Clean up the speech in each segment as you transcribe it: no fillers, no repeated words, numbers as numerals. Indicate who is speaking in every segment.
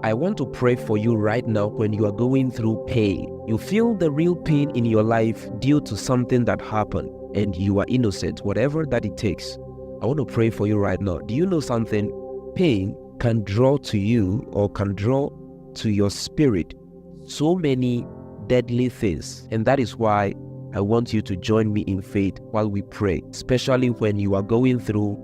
Speaker 1: I want to pray for you right now when you are going through pain. You feel the real pain in your life due to something that happened and you are innocent, whatever that it takes. I want to pray for you right now. Do you know something? Pain can draw to you or can draw to your spirit so many deadly things. And that is why I want you to join me in faith while we pray, especially when you are going through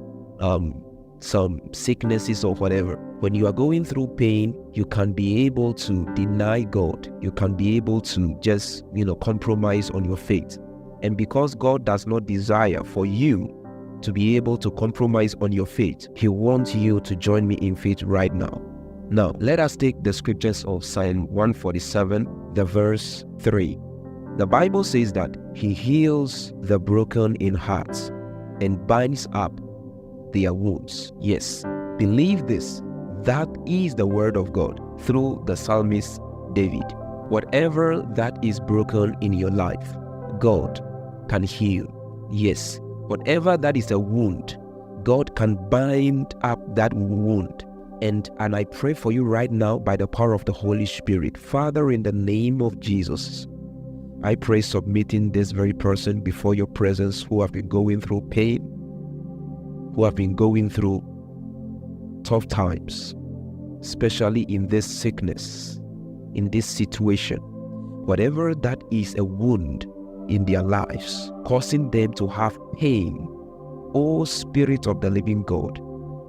Speaker 1: some sicknesses or whatever. When you are going through pain, you can be able to deny God. You can be able to just, compromise on your faith. And because God does not desire for you to be able to compromise on your faith, He wants you to join me in faith right now. Now, let us take the scriptures of Psalm 147, the verse 3. The Bible says that He heals the broken in heart and binds up their wounds. Yes, believe this. That is the word of God through the psalmist David. Whatever that is broken in your life, God can heal. Yes, whatever that is a wound, God can bind up that wound. And I pray for you right now by the power of the Holy Spirit. Father, in the name of Jesus, I pray submitting this very person before your presence who have been going through pain, who have been going through tough times, especially in this sickness, in this situation. Whatever that is a wound in their lives, causing them to have pain, O Spirit of the living God,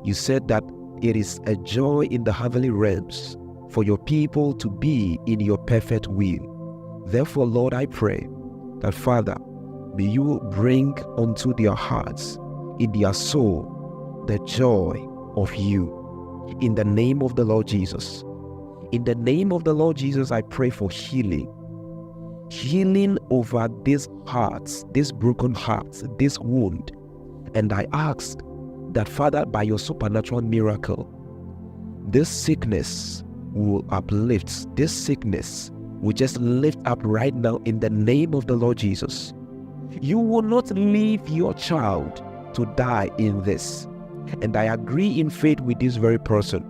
Speaker 1: you said that it is a joy in the heavenly realms for your people to be in your perfect will. Therefore, Lord, I pray that, Father, may you bring unto their hearts, in their soul, the joy of you. In the name of the Lord Jesus. In the name of the Lord Jesus, I pray for healing. Healing over these hearts, these broken hearts, this wound. And I ask that, Father, by your supernatural miracle, this sickness will uplift. This sickness will just lift up right now in the name of the Lord Jesus. You will not leave your child to die in this. And I agree in faith with this very person.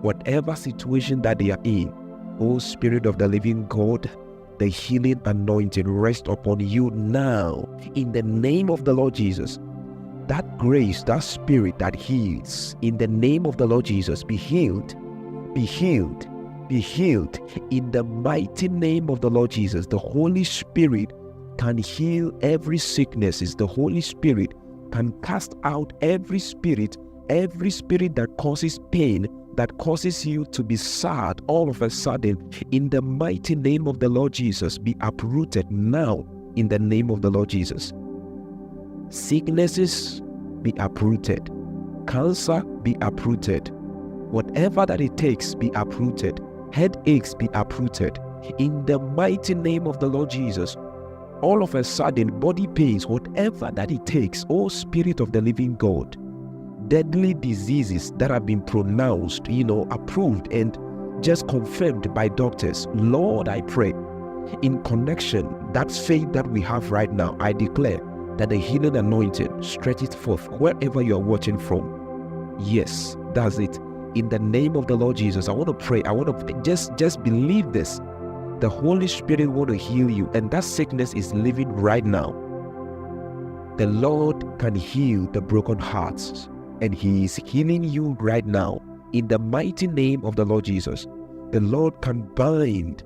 Speaker 1: Whatever situation that they are in, O Spirit of the living God, the healing anointing rest upon you now in the name of the Lord Jesus. That grace, that spirit that heals, in the name of the Lord Jesus, be healed, be healed, be healed in the mighty name of the Lord Jesus. The Holy Spirit can heal every sickness. The Holy Spirit can cast out every spirit that causes pain, that causes you to be sad all of a sudden. In the mighty name of the Lord Jesus, be uprooted now in the name of the Lord Jesus. Sicknesses, be uprooted. Cancer, be uprooted. Whatever that it takes, be uprooted. Headaches, be uprooted. In the mighty name of the Lord Jesus. All of a sudden, body pains, whatever that it takes, O Spirit of the living God, deadly diseases that have been pronounced, approved and just confirmed by doctors. Lord, I pray, in connection, that faith that we have right now, I declare that the healing anointing stretches forth wherever you are watching from. Yes, that's it. In the name of the Lord Jesus, I want to pray. I want to just believe this. The Holy Spirit want to heal you, and that sickness is living right now. The Lord can heal the broken hearts, and He is healing you right now. In the mighty name of the Lord Jesus, the Lord can bind.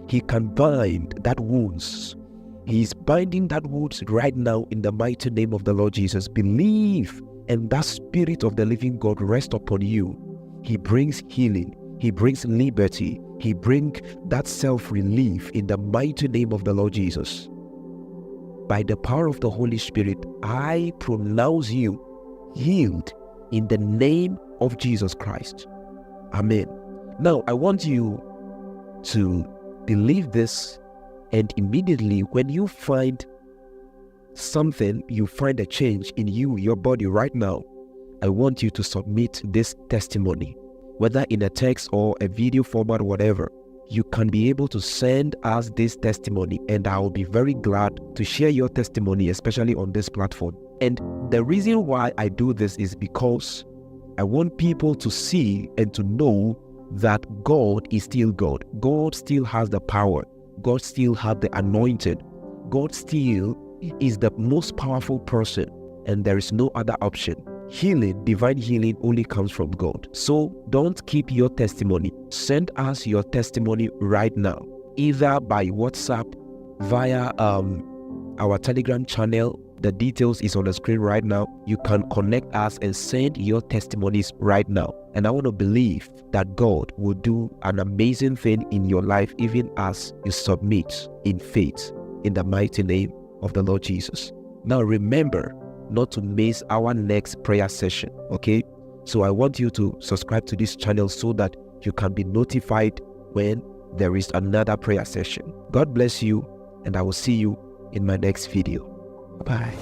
Speaker 1: He can bind that wounds. He is binding that wounds right now in the mighty name of the Lord Jesus. Believe, and that Spirit of the living God rest upon you. He brings healing. He brings liberty. He brings that self-relief in the mighty name of the Lord Jesus. By the power of the Holy Spirit, I pronounce you healed in the name of Jesus Christ. Amen. Now, I want you to believe this, and immediately when you find something, you find a change in you, your body right now, I want you to submit this testimony, whether in a text or a video format, whatever. You can be able to send us this testimony, and I will be very glad to share your testimony, especially on this platform. And the reason why I do this is because I want people to see and to know that God is still God. God still has the power. God still has the anointed. God still is the most powerful person, and there is no other option. Healing, divine healing, only comes from God. So don't keep your testimony. Send us your testimony right now, either by WhatsApp, via our Telegram channel. The details is on the screen right now. You can connect us and send your testimonies right now. And I want to believe that God will do an amazing thing in your life, even as you submit in faith, in the mighty name of the Lord Jesus. Now remember not to miss our next prayer session, okay? So I want you to subscribe to this channel so that you can be notified when there is another prayer session. God bless you, and I will see you in my next video. Bye.